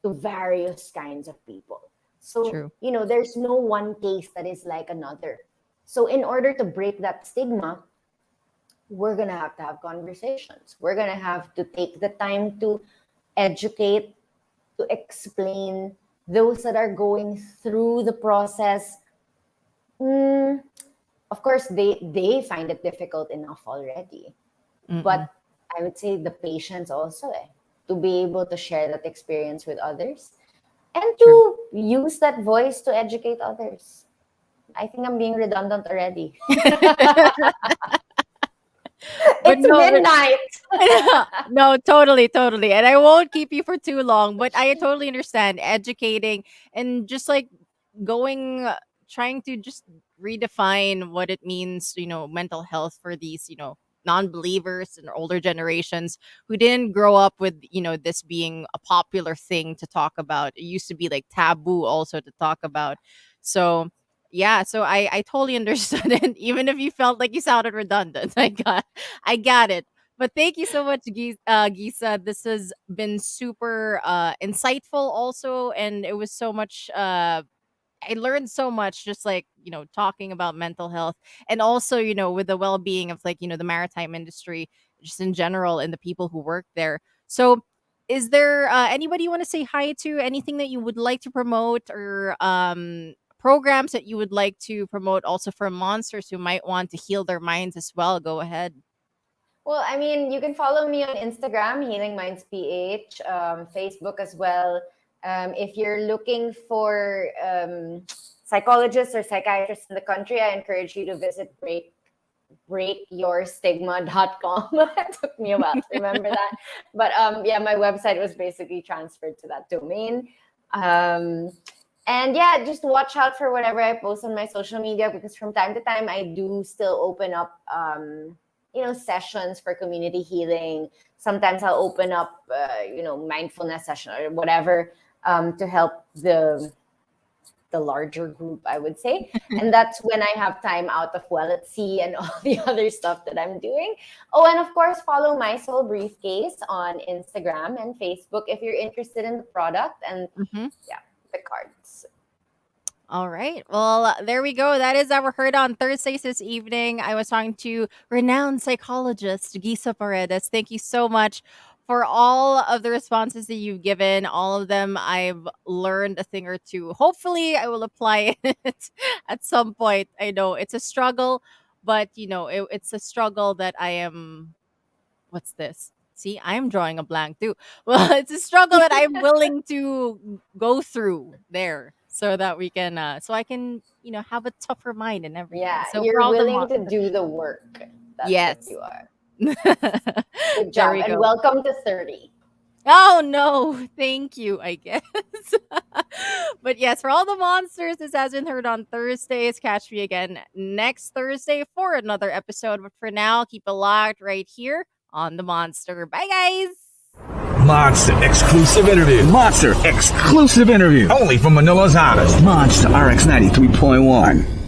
to various kinds of people. So, true. there's no one case that is like another. So, in order to break that stigma, we're going to have conversations. We're going to have to take the time to educate, to explain those that are going through the process. Mm, of course, they find it difficult enough already. Mm-mm, But I would say the patience also, to be able to share that experience with others and true. to use that voice to educate others. I think I'm being redundant already. But It's no, midnight. no, totally, totally. And I won't keep you for too long, but I totally understand educating and just like going, trying to just redefine what it means, mental health for these, non-believers and older generations who didn't grow up with, this being a popular thing to talk about. It used to be like taboo also to talk about. So, yeah, so I totally understood it, even if you felt like you sounded redundant. I got it. But thank you so much, Gisa. This has been super insightful, also, and it was so much. I learned so much, just like talking about mental health, and also with the well-being of, like, the maritime industry, just in general, and the people who work there. So, is there anybody you want to say hi to? Anything that you would like to promote, or programs that you would like to promote, also for monsters who might want to heal their minds as well? Go ahead. Well, I mean, you can follow me on Instagram, Healing Minds PH, Facebook as well. If you're looking for psychologists or psychiatrists in the country, I encourage you to visit breakyourstigma.com. It took me a while to remember that. But yeah, my website was basically transferred to that domain. Um, and yeah, just watch out for whatever I post on my social media, because from time to time I do still open up sessions for community healing. Sometimes I'll open up mindfulness session or whatever, to help the larger group, I would say. And that's when I have time out of WellAtSea and all the other stuff that I'm doing. Oh, and of course, follow My Soul Briefcase on Instagram and Facebook if you're interested in the product and Mhm. yeah, the cards. All right. Well, there we go. That is our heard on Thursdays this evening. I was talking to renowned psychologist GISA Paredes. Thank you so much for all of the responses that you've given. All of them, I've learned a thing or two. Hopefully, I will apply it at some point. I know it's a struggle, but it's a struggle that I am. What's this? See, I'm drawing a blank too. Well, it's a struggle that I'm willing to go through there so that we can, so I can, have a tougher mind and everything. Yeah, So for you're all the willing to do the work. That's Yes. what you are. Good Good job. And welcome to 30. Oh no, thank you, I guess. But yes, for all the monsters, this has been heard on Thursdays. Catch me again next Thursday for another episode. But for now, keep it locked right here on The Monster. Bye, guys. Monster exclusive interview. Monster exclusive interview. Only from Manila's hottest. Monster RX93.1.